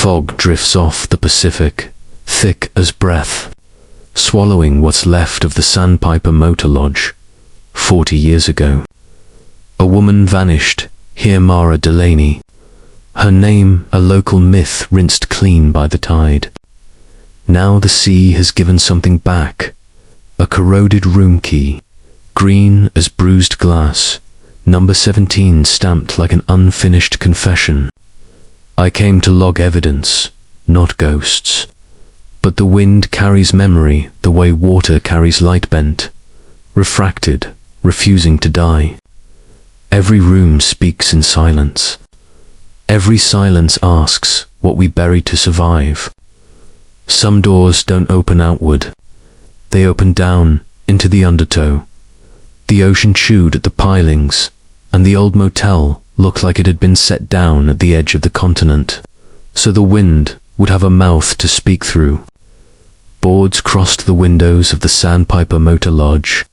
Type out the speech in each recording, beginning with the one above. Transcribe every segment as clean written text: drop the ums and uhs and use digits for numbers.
Fog drifts off the Pacific, thick as breath, swallowing what's left of the Sandpiper Motor Lodge, 40 years ago. A woman vanished, here Mara Delaney. Her name, a local myth rinsed clean by the tide. Now the sea has given something back, a corroded room key, green as bruised glass, number 17 stamped like an unfinished confession. I came to log evidence, not ghosts. But the wind carries memory the way water carries light bent, refracted, refusing to die. Every room speaks in silence. Every silence asks what we buried to survive. Some doors don't open outward. They open down into the undertow. The ocean chewed at the pilings, and the old motel looked like it had been set down at the edge of the continent, so the wind would have a mouth to speak through. Boards crossed the windows of the Sandpiper Motor Lodge,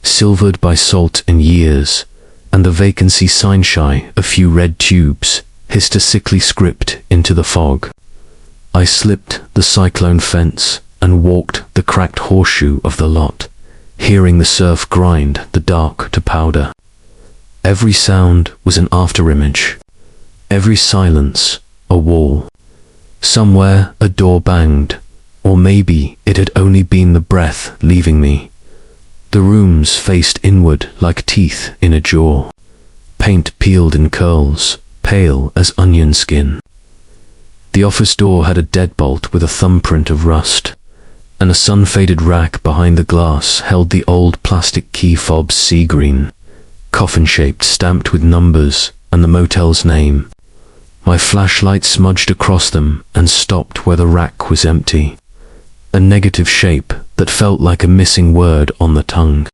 silvered by salt and years, and the vacancy sign-shy a few red tubes hissed a sickly script into the fog. I slipped the cyclone fence and walked the cracked horseshoe of the lot, hearing the surf grind the dark to powder. Every sound was an afterimage. Every silence a wall. Somewhere a door banged, or maybe it had only been the breath leaving me. The rooms faced inward like teeth in a jaw. Paint peeled in curls, pale as onion skin. The office door had a deadbolt with a thumbprint of rust, and a sun-faded rack behind the glass held the old plastic key fobs sea green, coffin-shaped, stamped with numbers and the motel's name. My flashlight smudged across them and stopped where the rack was empty. A negative shape that felt like a missing word on the tongue.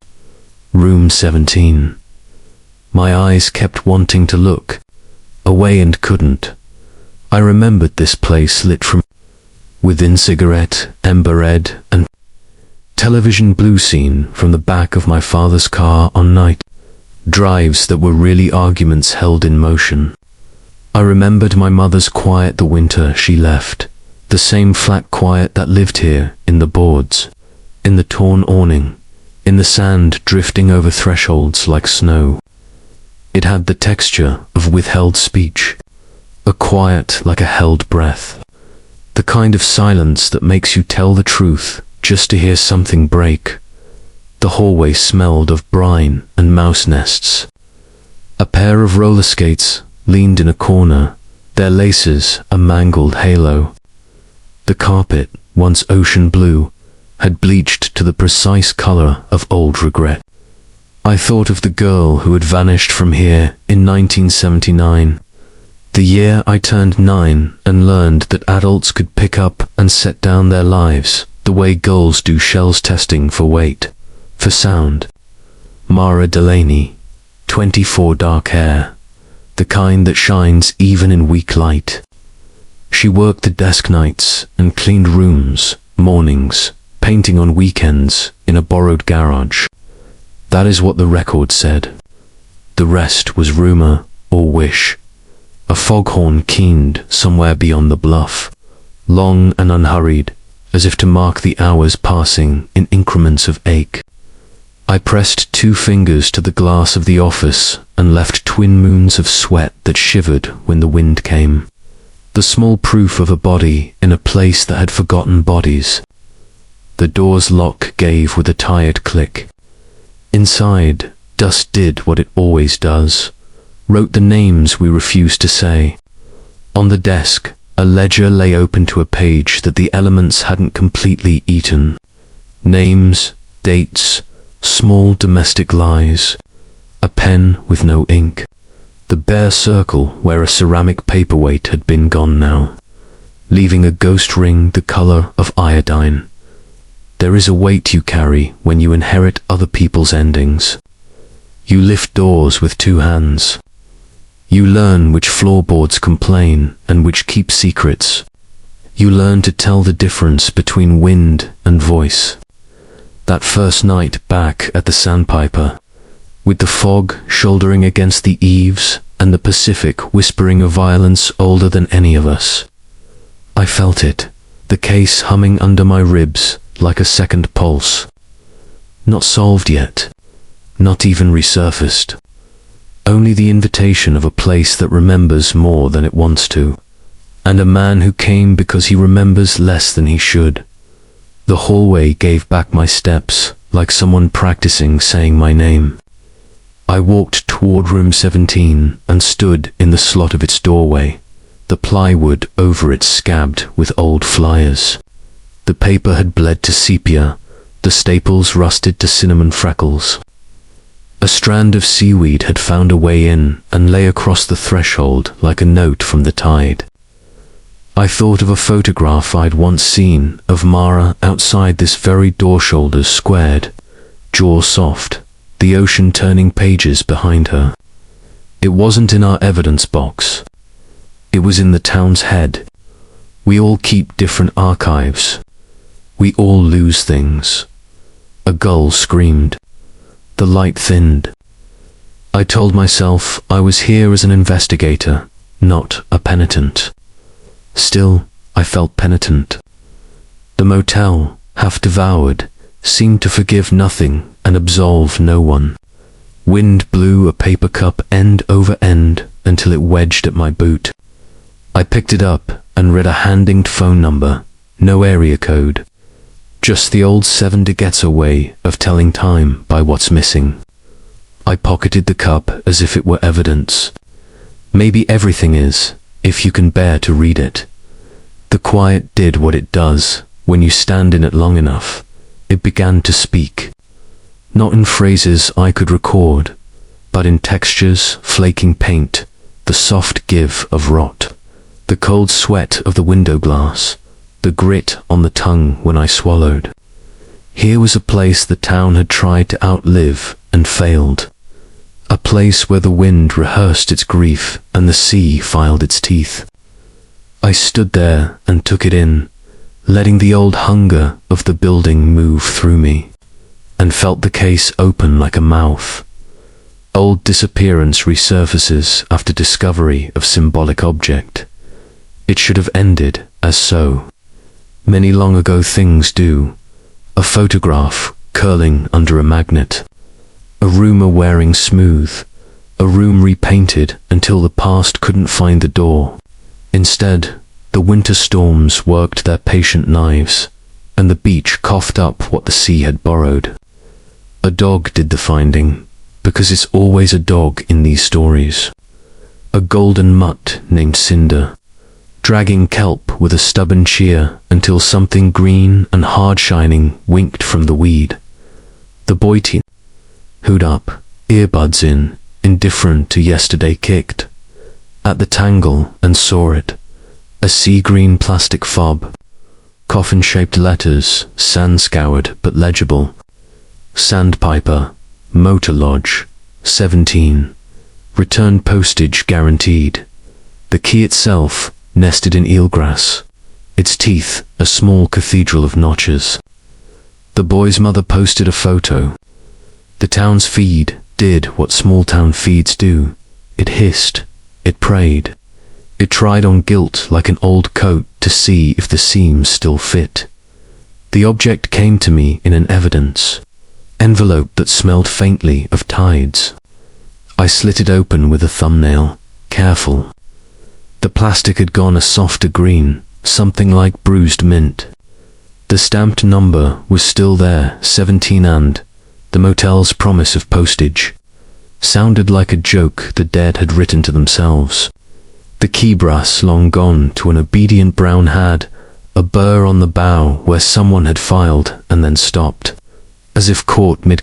Room 17. My eyes kept wanting to look away and couldn't. I remembered this place lit from within, cigarette, ember red, and television blue scene from the back of my father's car on night drives that were really arguments held in motion. I remembered my mother's quiet the winter she left, the same flat quiet that lived here in the boards, in the torn awning, in the sand drifting over thresholds like snow. It had the texture of withheld speech, a quiet like a held breath, the kind of silence that makes you tell the truth just to hear something break. The hallway smelled of brine and mouse nests. A pair of roller skates leaned in a corner, their laces a mangled halo. The carpet, once ocean blue, had bleached to the precise color of old regret. I thought of the girl who had vanished from here in 1979, the year I turned 9 and learned that adults could pick up and set down their lives the way gulls do shells testing for weight, for sound. Mara Delaney, 24, dark hair, the kind that shines even in weak light. She worked the desk nights and cleaned rooms, mornings, painting on weekends in a borrowed garage. That is what the record said. The rest was rumor or wish. A foghorn keened somewhere beyond the bluff, long and unhurried, as if to mark the hours passing in increments of ache. I pressed 2 fingers to the glass of the office and left twin moons of sweat that shivered when the wind came. The small proof of a body in a place that had forgotten bodies. The door's lock gave with a tired click. Inside, dust did what it always does, wrote the names we refused to say. On the desk, a ledger lay open to a page that the elements hadn't completely eaten. Names, dates, small domestic lies. A pen with no ink. The bare circle where a ceramic paperweight had been gone now, leaving a ghost ring the color of iodine. There is a weight you carry when you inherit other people's endings. You lift doors with 2 hands. You learn which floorboards complain and which keep secrets. You learn to tell the difference between wind and voice. That first night back at the Sandpiper, with the fog shouldering against the eaves and the Pacific whispering a violence older than any of us. I felt it, the case humming under my ribs like a second pulse. Not solved yet, not even resurfaced. Only the invitation of a place that remembers more than it wants to, and a man who came because he remembers less than he should. The hallway gave back my steps, like someone practicing saying my name. I walked toward room 17 and stood in the slot of its doorway, the plywood over it scabbed with old flyers. The paper had bled to sepia, the staples rusted to cinnamon freckles. A strand of seaweed had found a way in and lay across the threshold like a note from the tide. I thought of a photograph I'd once seen of Mara outside this very door, shoulders squared, jaw soft, the ocean turning pages behind her. It wasn't in our evidence box. It was in the town's head. We all keep different archives. We all lose things. A gull screamed. The light thinned. I told myself I was here as an investigator, not a penitent. Still, I felt penitent. The motel, half devoured, seemed to forgive nothing and absolve no one. Wind blew a paper cup end over end until it wedged at my boot. I picked it up and read a hand-inked phone number, no area code. Just the old seven digits way of telling time by what's missing. I pocketed the cup as if it were evidence. Maybe everything is, if you can bear to read it. The quiet did what it does when you stand in it long enough. It began to speak. Not in phrases I could record, but in textures, flaking paint, the soft give of rot, the cold sweat of the window glass, the grit on the tongue when I swallowed. Here was a place the town had tried to outlive and failed. A place where the wind rehearsed its grief and the sea filed its teeth. I stood there and took it in, letting the old hunger of the building move through me, and felt the case open like a mouth. Old disappearance resurfaces after discovery of symbolic object. It should have ended as so. Many long ago things do. A photograph curling under a magnet. A rumor wearing smooth. A room repainted until the past couldn't find the door. Instead, the winter storms worked their patient knives, and the beach coughed up what the sea had borrowed. A dog did the finding, because it's always a dog in these stories. A golden mutt named Cinder, dragging kelp with a stubborn shear until something green and hard-shining winked from the weed. The boy teen, hood up, earbuds in, indifferent to yesterday, kicked at the tangle and saw it. A sea-green plastic fob, coffin-shaped letters, sand-scoured but legible. Sandpiper, Motor Lodge, 17. Return postage guaranteed. The key itself nested in eelgrass, its teeth a small cathedral of notches. The boy's mother posted a photo. The town's feed did what small-town feeds do. It hissed, it prayed. It tried on guilt like an old coat to see if the seams still fit. The object came to me in an evidence envelope that smelled faintly of tides. I slit it open with a thumbnail, careful. The plastic had gone a softer green, something like bruised mint. The stamped number was still there, 17, and the motel's promise of postage sounded like a joke the dead had written to themselves. The key brass long gone to an obedient brown had a burr on the bow where someone had filed and then stopped, as if caught mid.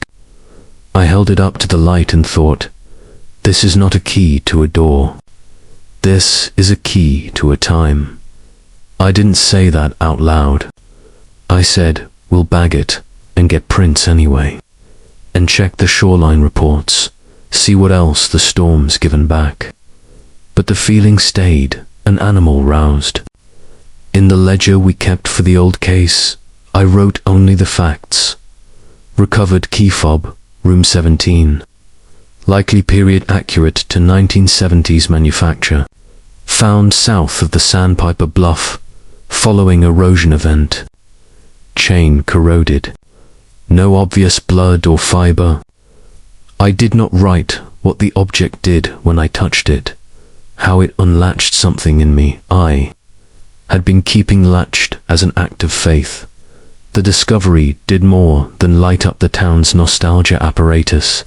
I held it up to the light and thought, this is not a key to a door. This is a key to a time. I didn't say that out loud. I said, we'll bag it and get prints anyway, and check the shoreline reports, see what else the storm's given back. But the feeling stayed, an animal roused. In the ledger we kept for the old case, I wrote only the facts. Recovered key fob, room 17. Likely period accurate to 1970s manufacture. Found south of the Sandpiper Bluff, following erosion event. Chain corroded. No obvious blood or fiber. I did not write what the object did when I touched it, how it unlatched something in me. I had been keeping latched as an act of faith. The discovery did more than light up the town's nostalgia apparatus.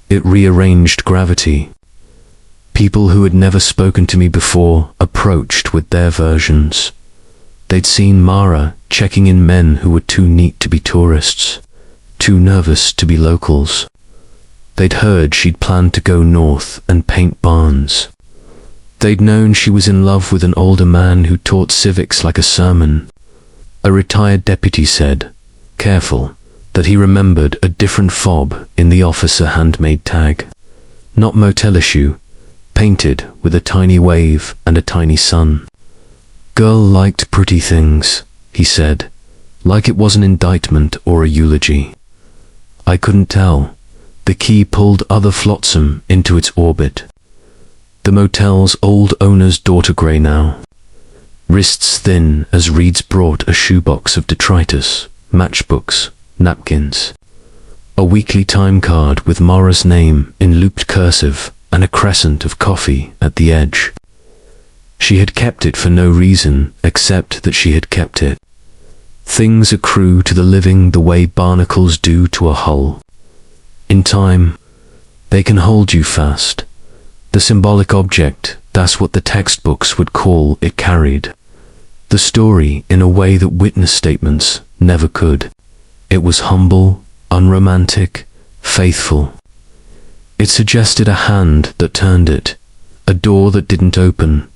It rearranged gravity. People who had never spoken to me before approached with their versions. They'd seen Mara checking in men who were too neat to be tourists, too nervous to be locals. They'd heard she'd planned to go north and paint barns. They'd known she was in love with an older man who taught civics like a sermon. A retired deputy said, careful, that he remembered a different fob in the officer handmade tag. Not motel issue, painted with a tiny wave and a tiny sun. Girl liked pretty things, he said, like it was an indictment or a eulogy. I couldn't tell. The key pulled other flotsam into its orbit. The motel's old owner's daughter grey now. Wrists thin as Reeds brought a shoebox of detritus, matchbooks, napkins. A weekly time card with Mara's name in looped cursive and a crescent of coffee at the edge. She had kept it for no reason except that she had kept it. Things accrue to the living the way barnacles do to a hull. In time, they can hold you fast. The symbolic object, that's what the textbooks would call it, carried the story in a way that witness statements never could. It was humble, unromantic, faithful. It suggested a hand that turned it, a door that didn't open,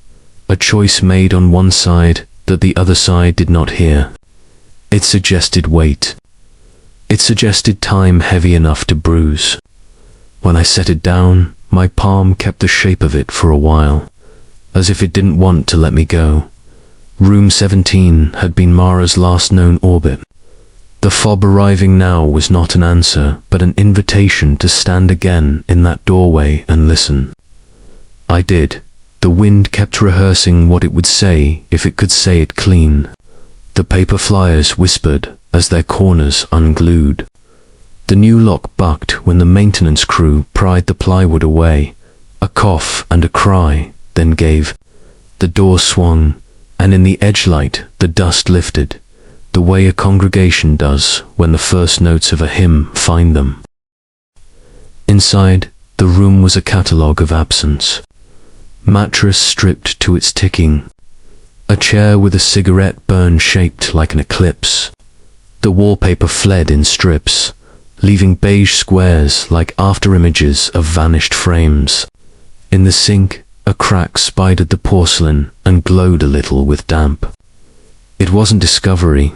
a choice made on one side that the other side did not hear. It suggested weight. It suggested time heavy enough to bruise. When I set it down, my palm kept the shape of it for a while, as if it didn't want to let me go. Room 17 had been Mara's last known orbit. The fob arriving now was not an answer, but an invitation to stand again in that doorway and listen. I did. The wind kept rehearsing what it would say if it could say it clean. The paper flyers whispered as their corners unglued. The new lock bucked when the maintenance crew pried the plywood away. A cough and a cry, then gave. The door swung, and in the edgelight the dust lifted, the way a congregation does when the first notes of a hymn find them. Inside, the room was a catalogue of absence. Mattress stripped to its ticking. A chair with a cigarette burn shaped like an eclipse. The wallpaper fled in strips, leaving beige squares like after-images of vanished frames. In the sink, a crack spidered the porcelain and glowed a little with damp. It wasn't discovery.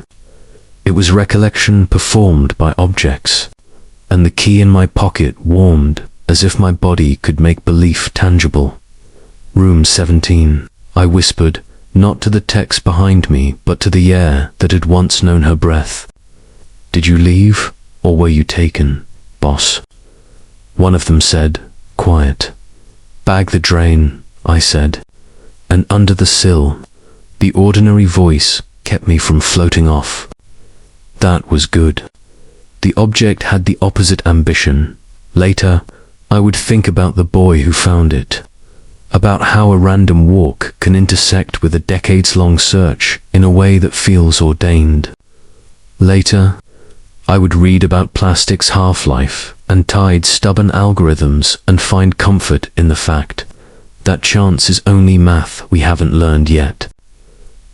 It was recollection performed by objects, and the key in my pocket warmed as if my body could make belief tangible. Room 17, I whispered, not to the text behind me, but to the air that had once known her breath. Did you leave, or were you taken, boss? One of them said, quiet. Bag the drain, I said, and under the sill, the ordinary voice kept me from floating off. That was good. The object had the opposite ambition. Later, I would think about the boy who found it, about how a random walk can intersect with a decades-long search in a way that feels ordained. Later, I would read about plastic's half-life and Tide's stubborn algorithms and find comfort in the fact that chance is only math we haven't learned yet.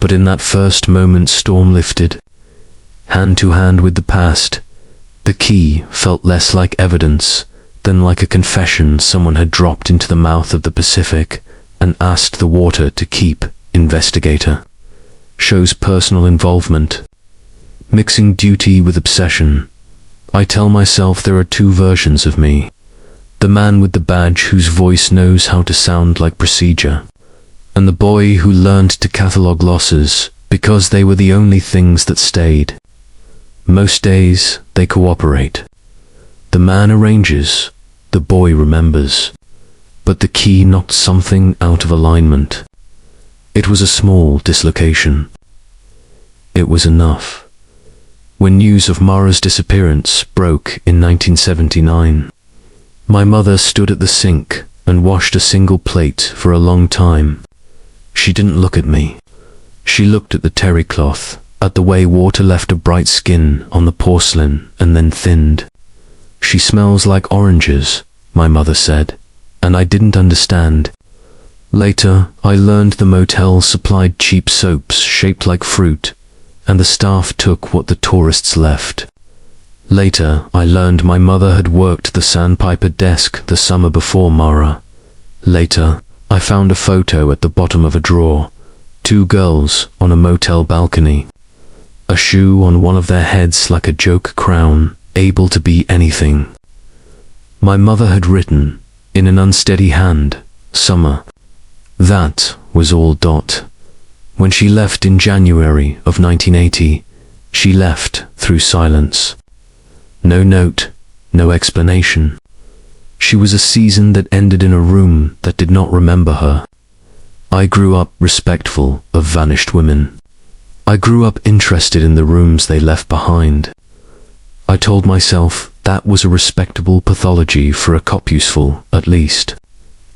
But in that first moment storm lifted, hand to hand with the past, the key felt less like evidence than like a confession someone had dropped into the mouth of the Pacific and asked the water to keep. Investigator. Shows personal involvement. Mixing duty with obsession. I tell myself there are two versions of me. The man with the badge whose voice knows how to sound like procedure, and the boy who learned to catalogue losses because they were the only things that stayed. Most days they cooperate. The man arranges, the boy remembers, but the key knocked something out of alignment. It was a small dislocation, it was enough. When news of Mara's disappearance broke in 1979, my mother stood at the sink and washed a single plate for a long time. She didn't look at me. She looked at the terry cloth, at the way water left a bright skin on the porcelain and then thinned. "She smells like oranges," my mother said, and I didn't understand. Later, I learned the motel supplied cheap soaps shaped like fruit, and the staff took what the tourists left. Later, I learned my mother had worked the sandpiper desk the summer before Mara. Later, I found a photo at the bottom of a drawer. 2 girls on a motel balcony. A shoe on one of their heads like a joke crown, able to be anything. My mother had written, in an unsteady hand, "Summer." That was all. When she left in January of 1980, she left through silence. No note, no explanation. She was a season that ended in a room that did not remember her. I grew up respectful of vanished women. I grew up interested in the rooms they left behind. I told myself that was a respectable pathology for a cop, useful, at least.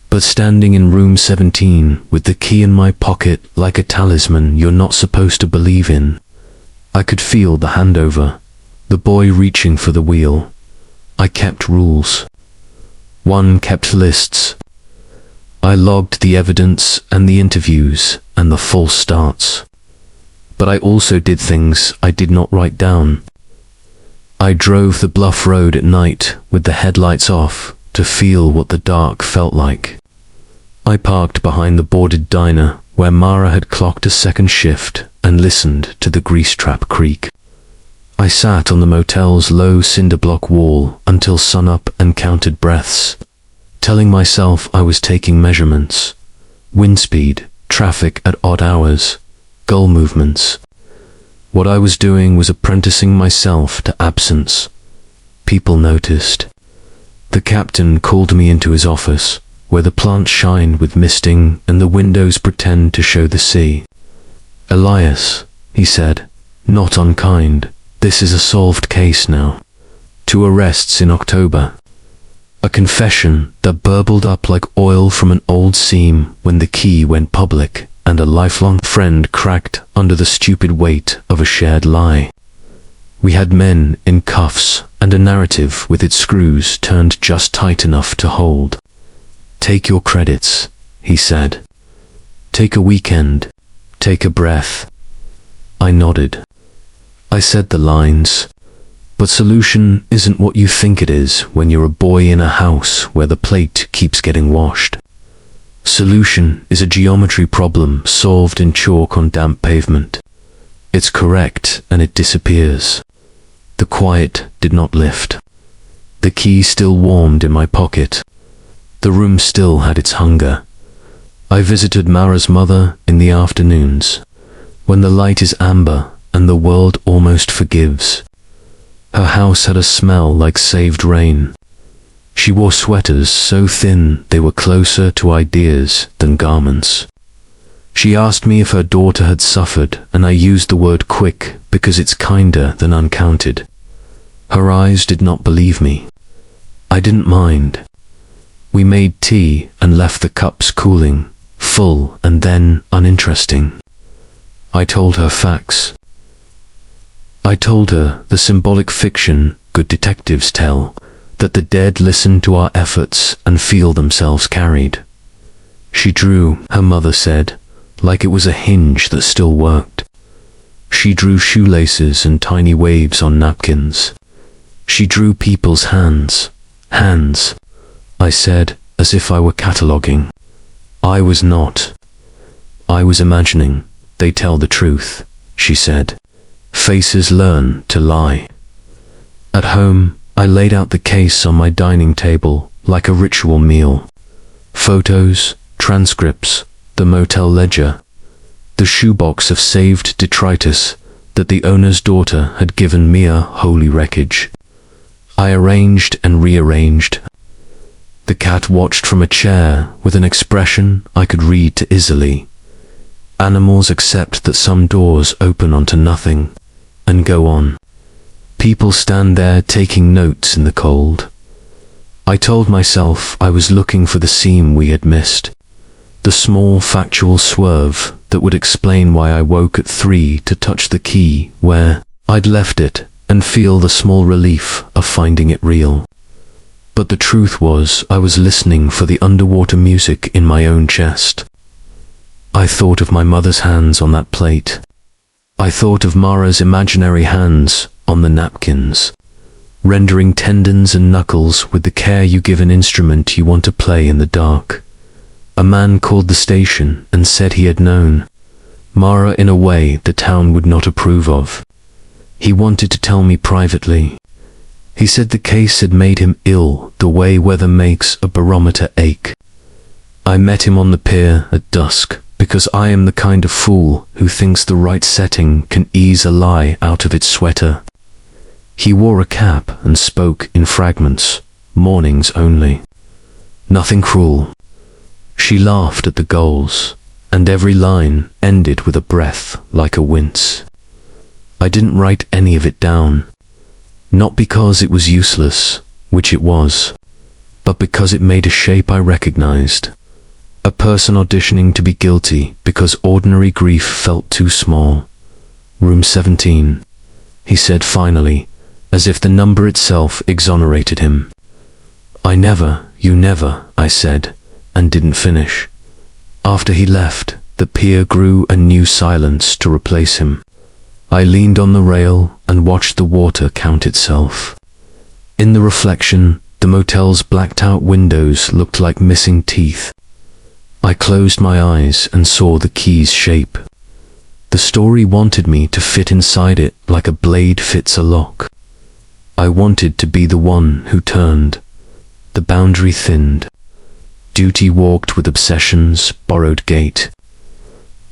But standing in room 17 with the key in my pocket like a talisman you're not supposed to believe in, I could feel the handover, the boy reaching for the wheel. I kept rules. 1 kept lists. I logged the evidence and the interviews and the false starts. But I also did things I did not write down. I drove the bluff road at night with the headlights off to feel what the dark felt like. I parked behind the boarded diner where Mara had clocked a second shift and listened to the grease trap creak. I sat on the motel's low cinder block wall until sunup and counted breaths, telling myself I was taking measurements. Wind speed, traffic at odd hours, gull movements. What I was doing was apprenticing myself to absence. People noticed. The captain called me into his office, where the plants shine with misting and the windows pretend to show the sea. "Elias," he said, not unkind, "this is a solved case now. 2 arrests in October." A confession that burbled up like oil from an old seam when the key went public, and a lifelong friend cracked under the stupid weight of a shared lie. We had men in cuffs and a narrative with its screws turned just tight enough to hold. "Take your credits," he said. "Take a weekend. Take a breath." I nodded. I said the lines. But solution isn't what you think it is when you're a boy in a house where the plate keeps getting washed. Solution is a geometry problem solved in chalk on damp pavement. It's correct and it disappears. The quiet did not lift. The key still warmed in my pocket. The room still had its hunger. I visited Mara's mother in the afternoons, when the light is amber and the world almost forgives. Her house had a smell like saved rain. She wore sweaters so thin they were closer to ideas than garments. She asked me if her daughter had suffered, and I used the word quick because it's kinder than uncounted. Her eyes did not believe me. I didn't mind. We made tea and left the cups cooling, full and then uninteresting. I told her facts. I told her the symbolic fiction good detectives tell, that the dead listen to our efforts and feel themselves carried. She drew, her mother said, like it was a hinge that still worked. She drew shoelaces and tiny waves on napkins. She drew people's hands. Hands, I said, as if I were cataloguing. I was not. I was imagining. They tell the truth, she said. Faces learn to lie. At home, I laid out the case on my dining table like a ritual meal. Photos, transcripts, the motel ledger, the shoebox of saved detritus that the owner's daughter had given mere holy wreckage. I arranged and rearranged. The cat watched from a chair with an expression I could read easily. Animals accept that some doors open onto nothing and go on. People stand there taking notes in the cold. I told myself I was looking for the seam we had missed, the small factual swerve that would explain why I woke at 3 to touch the key where I'd left it and feel the small relief of finding it real. But the truth was I was listening for the underwater music in my own chest. I thought of my mother's hands on that plate. I thought of Mara's imaginary hands on the napkins, rendering tendons and knuckles with the care you give an instrument you want to play in the dark. A man called the station and said he had known Mara in a way the town would not approve of. He wanted to tell me privately. He said the case had made him ill the way weather makes a barometer ache. I met him on the pier at dusk because I am the kind of fool who thinks the right setting can ease a lie out of its sweater. He wore a cap and spoke in fragments, mornings only. Nothing cruel. She laughed at the goals, and every line ended with a breath like a wince. I didn't write any of it down, not because it was useless, which it was, but because it made a shape I recognized. A person auditioning to be guilty because ordinary grief felt too small. Room 17, he said finally, as if the number itself exonerated him. You never, I said, and didn't finish. After he left, the pier grew a new silence to replace him. I leaned on the rail and watched the water count itself. In the reflection, the motel's blacked-out windows looked like missing teeth. I closed my eyes and saw the key's shape. The story wanted me to fit inside it like a blade fits a lock. I wanted to be the one who turned. The boundary thinned. Duty walked with obsession's borrowed gait.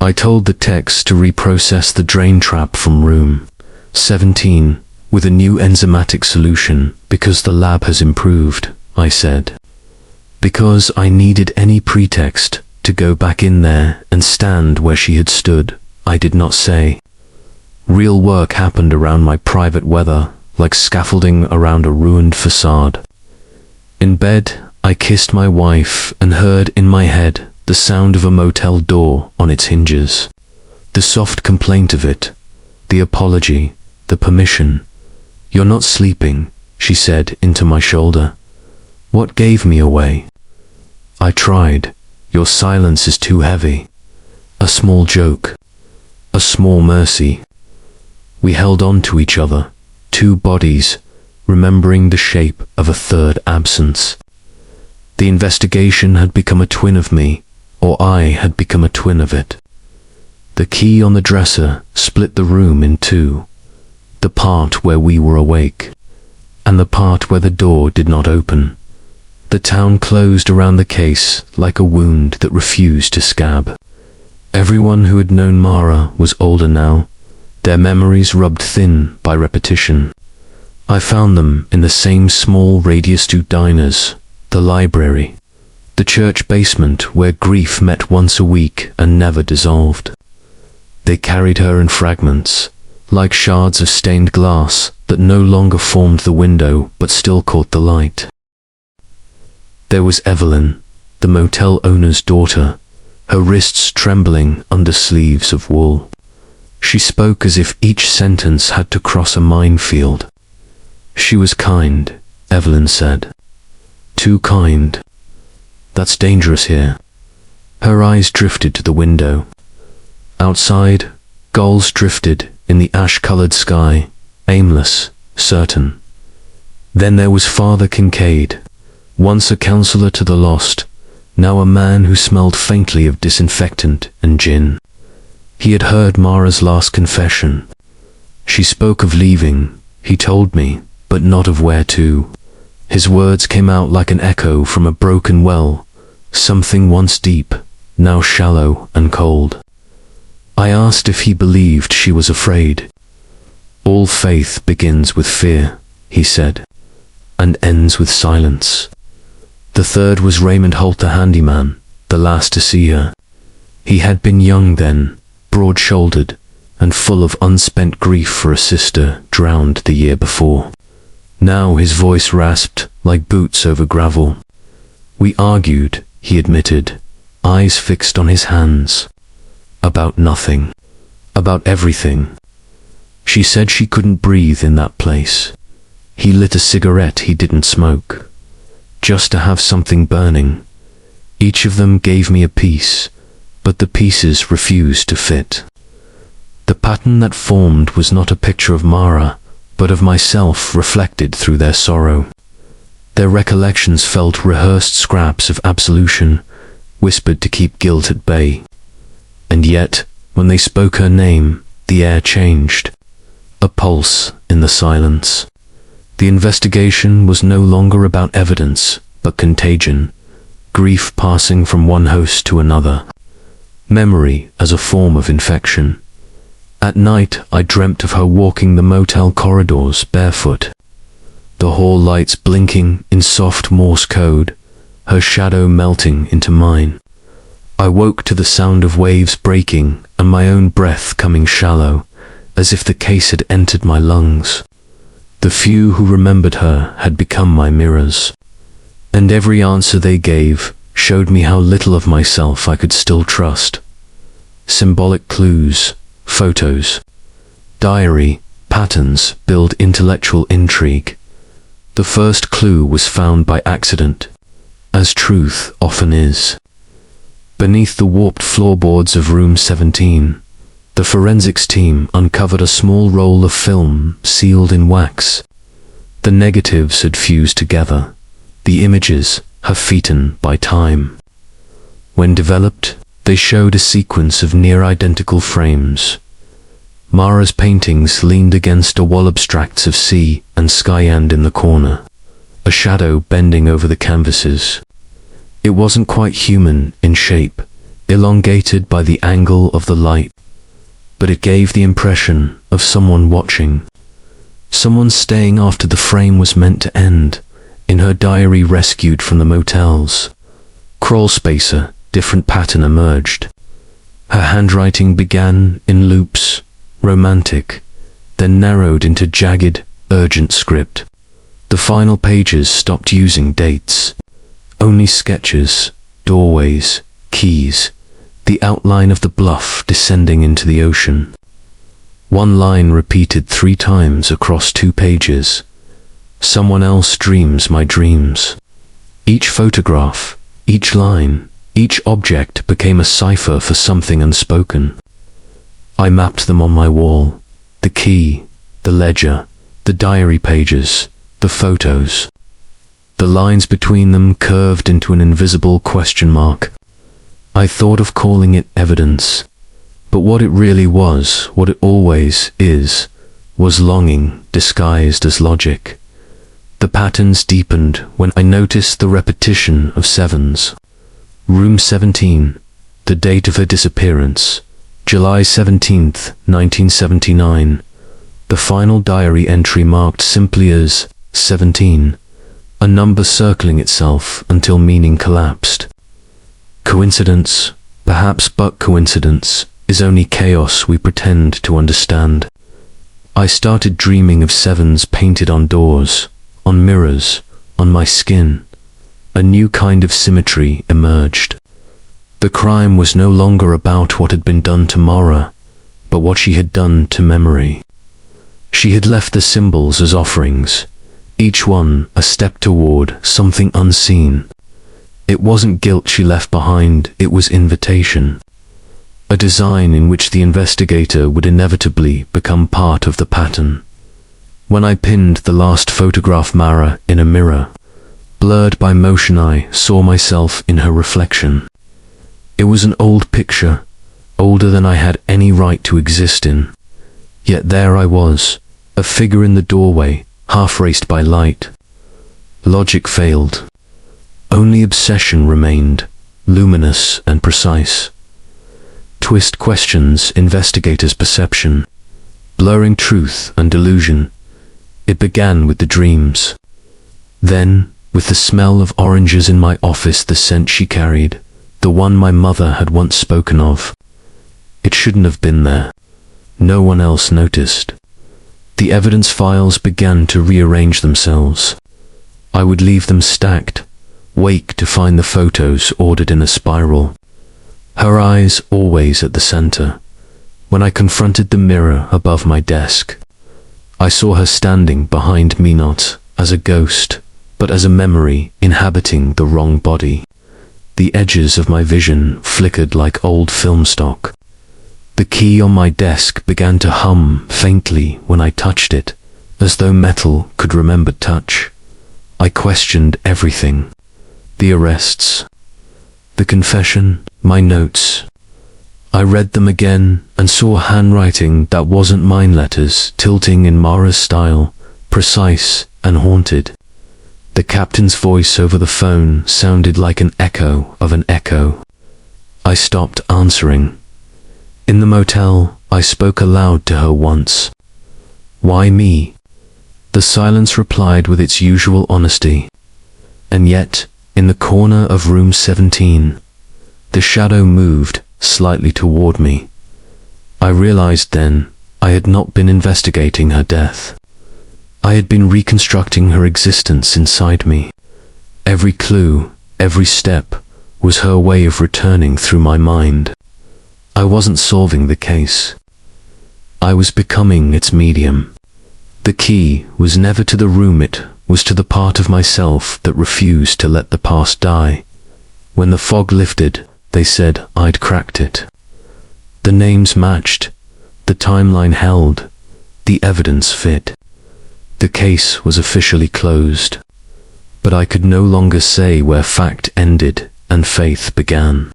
I told the techs to reprocess the drain trap from room 17 with a new enzymatic solution because the lab has improved, I said. Because I needed any pretext to go back in there and stand where she had stood, I did not say. Real work happened around my private weather, like scaffolding around a ruined facade. In bed, I kissed my wife and heard in my head the sound of a motel door on its hinges. The soft complaint of it, the apology, the permission. "You're not sleeping," she said into my shoulder. What gave me away? I tried. "Your silence is too heavy." A small joke. A small mercy. We held on to each other, two bodies, remembering the shape of a third absence. The investigation had become a twin of me, or I had become a twin of it. The key on the dresser split the room in two, the part where we were awake, and the part where the door did not open. The town closed around the case like a wound that refused to scab. Everyone who had known Mara was older now, their memories rubbed thin by repetition. I found them in the same small radius to diners, the library, the church basement where grief met once a week and never dissolved. They carried her in fragments, like shards of stained glass that no longer formed the window but still caught the light. There was Evelyn, the motel owner's daughter, her wrists trembling under sleeves of wool. She spoke as if each sentence had to cross a minefield. She was kind, Evelyn said. Too kind. That's dangerous here. Her eyes drifted to the window. Outside, gulls drifted in the ash-colored sky, aimless, certain. Then there was Father Kincaid, once a counselor to the lost, now a man who smelled faintly of disinfectant and gin. He had heard Mara's last confession. She spoke of leaving, he told me, but not of where to. His words came out like an echo from a broken well, something once deep, now shallow and cold. I asked if he believed she was afraid. All faith begins with fear, he said, and ends with silence. The third was Raymond Holt the handyman, the last to see her. He had been young then, broad-shouldered, and full of unspent grief for a sister drowned the year before. Now his voice rasped like boots over gravel. We argued, he admitted, eyes fixed on his hands. About nothing. About everything. She said she couldn't breathe in that place. He lit a cigarette he didn't smoke, just to have something burning. Each of them gave me a piece, but the pieces refused to fit. The pattern that formed was not a picture of Mara, but of myself reflected through their sorrow. Their recollections felt rehearsed scraps of absolution, whispered to keep guilt at bay. And yet, when they spoke her name, the air changed. A pulse in the silence. The investigation was no longer about evidence, but contagion, grief passing from one host to another, memory as a form of infection. At night, I dreamt of her walking the motel corridors barefoot, the hall lights blinking in soft Morse code, her shadow melting into mine. I woke to the sound of waves breaking and my own breath coming shallow, as if the case had entered my lungs. The few who remembered her had become my mirrors, and every answer they gave showed me how little of myself I could still trust. Symbolic clues, photos, diary, patterns build intellectual intrigue. The first clue was found by accident, as truth often is. Beneath the warped floorboards of room 17, the forensics team uncovered a small roll of film sealed in wax. The negatives had fused together, the images half-eaten by time. When developed, they showed a sequence of near-identical frames. Mara's paintings leaned against a wall, abstracts of sea and sky, and in the corner, a shadow bending over the canvases. It wasn't quite human in shape, elongated by the angle of the light, but it gave the impression of someone watching, someone staying after the frame was meant to end. In her diary rescued from the motels, crawl spacer, different pattern emerged. Her handwriting began in loops, romantic, then narrowed into jagged, urgent script. The final pages stopped using dates. Only sketches, doorways, keys, the outline of the bluff descending into the ocean. One line repeated 3 times across 2 pages. Someone else dreams my dreams. Each photograph, each line, each object became a cipher for something unspoken. I mapped them on my wall, the key, the ledger, the diary pages, the photos. The lines between them curved into an invisible question mark. I thought of calling it evidence, but what it really was, what it always is, was longing disguised as logic. The patterns deepened when I noticed the repetition of 7s. Room 17, the date of her disappearance, July 17th, 1979. The final diary entry marked simply as 17, a number circling itself until meaning collapsed. Coincidence, perhaps, but coincidence is only chaos we pretend to understand. I started dreaming of 7s painted on doors, on mirrors, on my skin. A new kind of symmetry emerged. The crime was no longer about what had been done to Mara, but what she had done to memory. She had left the symbols as offerings, each one a step toward something unseen. It wasn't guilt she left behind, it was invitation. A design in which the investigator would inevitably become part of the pattern. When I pinned the last photograph Mara in a mirror, blurred by motion, I saw myself in her reflection. It was an old picture, older than I had any right to exist in. Yet there I was, a figure in the doorway, half-raced by light. Logic failed. Only obsession remained, luminous and precise. Twist questions investigators' perception, blurring truth and delusion. It began with the dreams. Then, with the smell of oranges in my office, the scent she carried, the one my mother had once spoken of. It shouldn't have been there. No one else noticed. The evidence files began to rearrange themselves. I would leave them stacked, wake to find the photos ordered in a spiral. Her eyes always at the center. When I confronted the mirror above my desk, I saw her standing behind me, not as a ghost, but as a memory inhabiting the wrong body. The edges of my vision flickered like old film stock. The key on my desk began to hum faintly when I touched it, as though metal could remember touch. I questioned everything. The arrests, the confession, my notes. I read them again and saw handwriting that wasn't mine, letters tilting in Mara's style, precise and haunted. The captain's voice over the phone sounded like an echo of an echo. I stopped answering. In the motel, I spoke aloud to her once. Why me? The silence replied with its usual honesty. And yet, in the corner of room 17, the shadow moved slightly toward me. I realized then I had not been investigating her death. I had been reconstructing her existence inside me. Every clue, every step, was her way of returning through my mind. I wasn't solving the case. I was becoming its medium. The key was never to the room, it was to the part of myself that refused to let the past die. When the fog lifted, they said I'd cracked it. The names matched, the timeline held, the evidence fit. The case was officially closed, but I could no longer say where fact ended and faith began.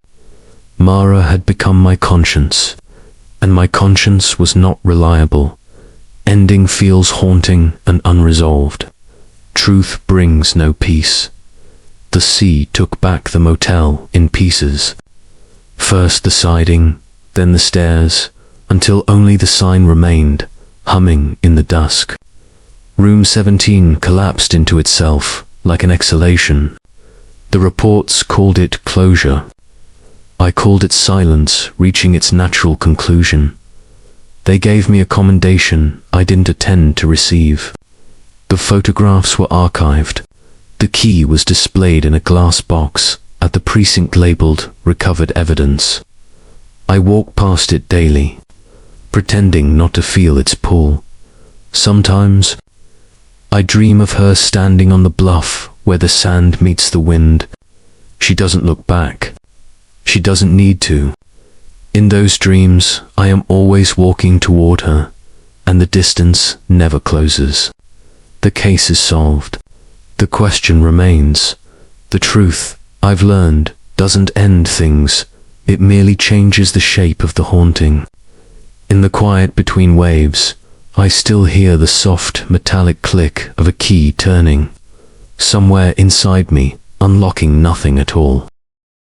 Mara had become my conscience, and my conscience was not reliable. Ending feels haunting and unresolved. Truth brings no peace. The sea took back the motel in pieces. First the siding, then the stairs, until only the sign remained, humming in the dusk. Room 17 collapsed into itself like an exhalation. The reports called it closure. I called it silence reaching its natural conclusion. They gave me a commendation I didn't intend to receive. The photographs were archived. The key was displayed in a glass box at the precinct labeled recovered evidence. I walk past it daily, pretending not to feel its pull. Sometimes I dream of her standing on the bluff where the sand meets the wind. She doesn't look back. She doesn't need to. In those dreams, I am always walking toward her, and the distance never closes. The case is solved. The question remains. The truth, I've learned, doesn't end things. It merely changes the shape of the haunting. In the quiet between waves, I still hear the soft, metallic click of a key turning. Somewhere inside me, unlocking nothing at all.